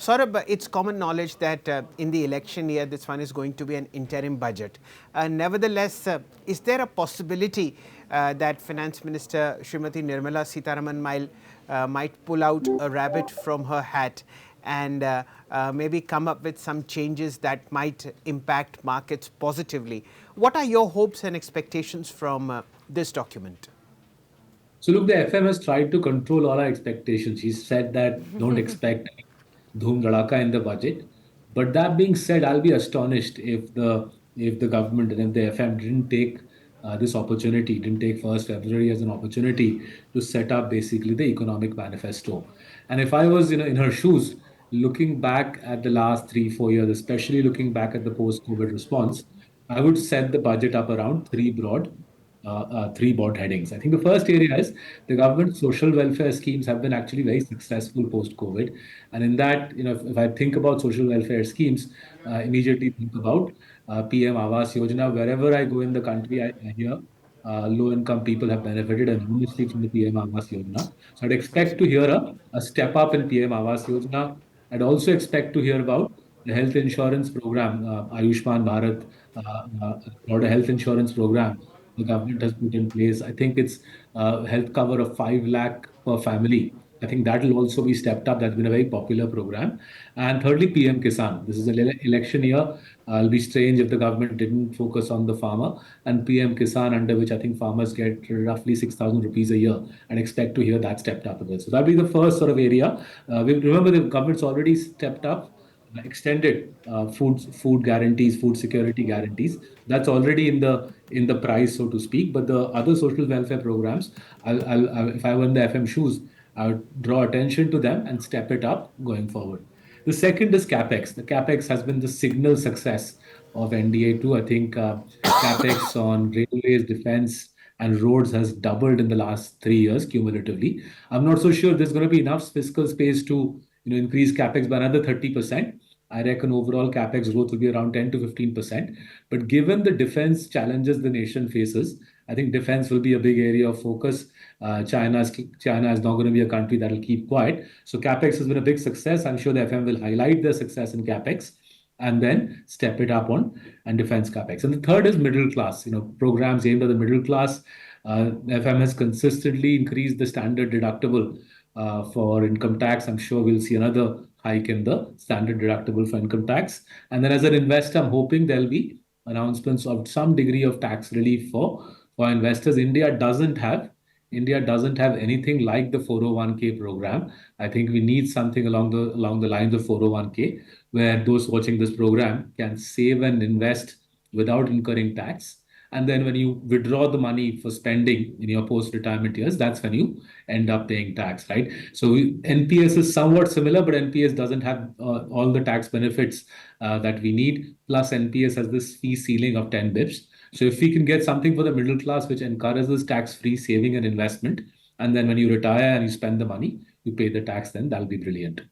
Saurabh, it's common knowledge that in the election year, this one is going to be an interim budget. Nevertheless, is there a possibility that Finance Minister Srimati Nirmala Sitharaman might pull out a rabbit from her hat and maybe come up with some changes that might impact markets positively? What are your hopes and expectations from this document? So look, the FM has tried to control all our expectations. He said that don't expect dhoom dhadaka in the budget. But that being said, I'll be astonished if the government and if the FM didn't take this opportunity, didn't take 1st February as an opportunity to set up basically the economic manifesto. And if I was in her shoes, looking back at the last 3, 4 years, especially looking back at the post-COVID response, I would set the budget up around three broad headings. I think the first area is the government social welfare schemes have been actually very successful post-COVID. And in that, if I think about social welfare schemes, immediately think about PM Awas Yojana. Wherever I go in the country, I hear low-income people have benefited enormously from the PM Awas Yojana. So I'd expect to hear a step up in PM Awas Yojana. I'd also expect to hear about the health insurance program, Ayushman Bharat, or the health insurance program the government has put in place. I think it's health cover of 5 lakh per family. I think that will also be stepped up. That's been a very popular program. And thirdly, PM Kisan. This is an election year. It'll be strange if the government didn't focus on the farmer. And PM Kisan, under which I think farmers get roughly 6,000 rupees a year, and expect to hear that stepped up a bit. So that'll be the first sort of area. We remember the government's already stepped up extended food guarantees, food security guarantees. That's already in the price, so to speak. But the other social welfare programs, if I were in the FM shoes, I would draw attention to them and step it up going forward. The second is capex. The capex has been the signal success of NDA too. I think capex on railways, defense, and roads has doubled in the last 3 years cumulatively. I'm not so sure there's going to be enough fiscal space to increase capex by another 30%. I reckon overall capex growth will be around 10 to 15%. But given the defense challenges the nation faces, I think defense will be a big area of focus. China is not going to be a country that will keep quiet. So capex has been a big success. I'm sure the FM will highlight their success in capex and then step it up on and defense capex. And the third is middle class. Programs aimed at the middle class. FM has consistently increased the standard deductible for income tax. I'm sure we'll see another hike in the standard deductible for income tax. And then as an investor, I'm hoping there'll be announcements of some degree of tax relief for investors. India doesn't have anything like the 401k program. I think we need something along the lines of 401k, where those watching this program can save and invest without incurring tax. And then when you withdraw the money for spending in your post-retirement years, that's when you end up paying tax, right? So NPS is somewhat similar, but NPS doesn't have all the tax benefits that we need. Plus, NPS has this fee ceiling of 10 bips. So if we can get something for the middle class, which encourages tax-free saving and investment, and then when you retire and you spend the money, you pay the tax, then that'll be brilliant.